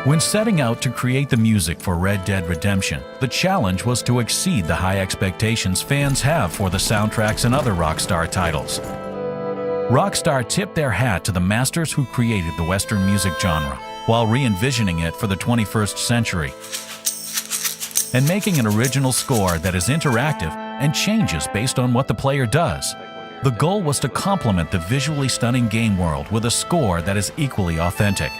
When setting out to create the music for Red Dead Redemption, the challenge was to exceed the high expectations fans have for the soundtracks and other Rockstar titles. Rockstar tipped their hat to the masters who created the Western music genre, while re-envisioning it for the 21st century, and making an original score that is interactive and changes based on what the player does. The goal was to complement the visually stunning game world with a score that is equally authentic.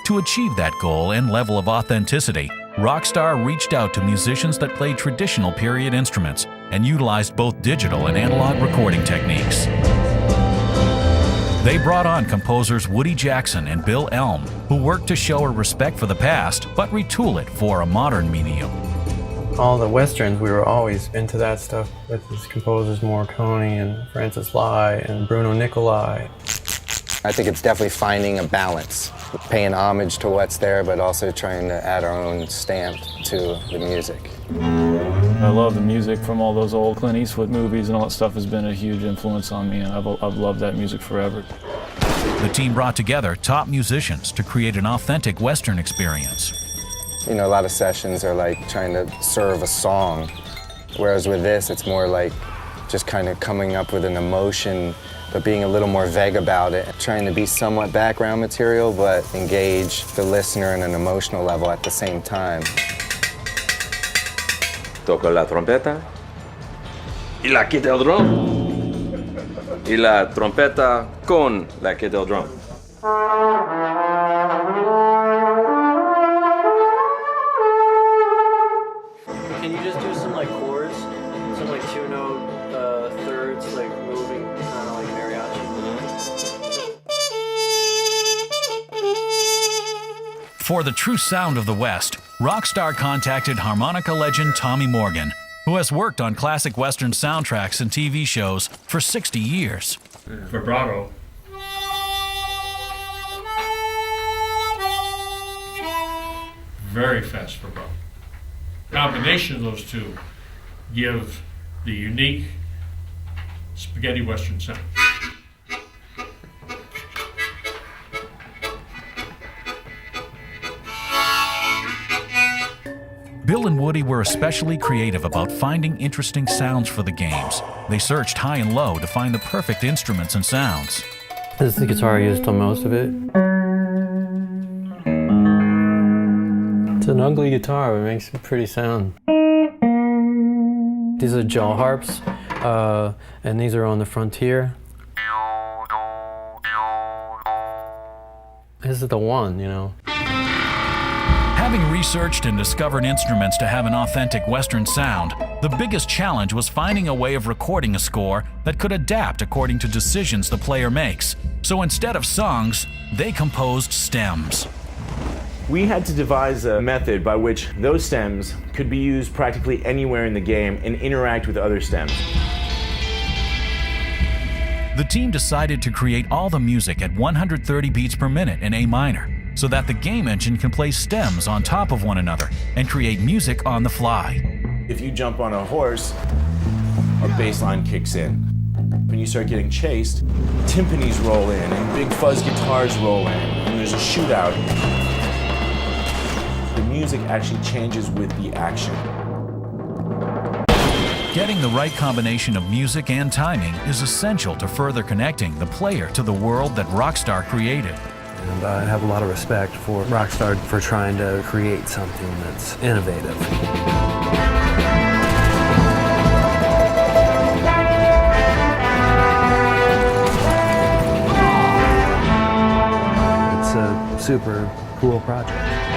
To achieve that goal and level of authenticity, Rockstar reached out to musicians that played traditional period instruments and utilized both digital and analog recording techniques. They brought on composers Woody Jackson and Bill Elm, who worked to show a respect for the past but retool it for a modern medium. All the westerns, we were always into that stuff with his composers Morricone and Francis Lai and Bruno Nicolai. I think it's definitely finding a balance, paying homage to what's there, but also trying to add our own stamp to the music. I love the music from all those old Clint Eastwood movies, and all that stuff has been a huge influence on me, and I've loved that music forever. The team brought together top musicians to create an authentic Western experience. You know, a lot of sessions are like trying to serve a song, whereas with this, it's more like just kind of coming up with an emotion, but being a little more vague about it, trying to be somewhat background material, but engage the listener in an emotional level at the same time. Toco la trompeta y la kit el drum y la trompeta con la kit el drum. Can you just do some like chords, some like two-note thirds, like moving, kind of like mariachi? For the true sound of the West, Rockstar contacted harmonica legend Tommy Morgan, who has worked on classic Western soundtracks and TV shows for 60 years. Vibrato. Very fast vibrato. Combination of those two give the unique spaghetti Western sound. Bill and Woody were especially creative about finding interesting sounds for the games. They searched high and low to find the perfect instruments and sounds. This is the guitar I used on most of it. It's an ugly guitar, but it makes a pretty sound. These are jaw harps, and these are on the Frontier. This is the one, you know. Having researched and discovered instruments to have an authentic Western sound, the biggest challenge was finding a way of recording a score that could adapt according to decisions the player makes. So instead of songs, they composed stems. We had to devise a method by which those stems could be used practically anywhere in the game and interact with other stems. The team decided to create all the music at 130 beats per minute in A minor, so that the game engine can play stems on top of one another and create music on the fly. If you jump on a horse, a bass line kicks in. When you start getting chased, timpanis roll in and big fuzz guitars roll in, and there's a shootout. The music actually changes with the action. Getting the right combination of music and timing is essential to further connecting the player to the world that Rockstar created. And I have a lot of respect for Rockstar for trying to create something that's innovative. It's a super cool project.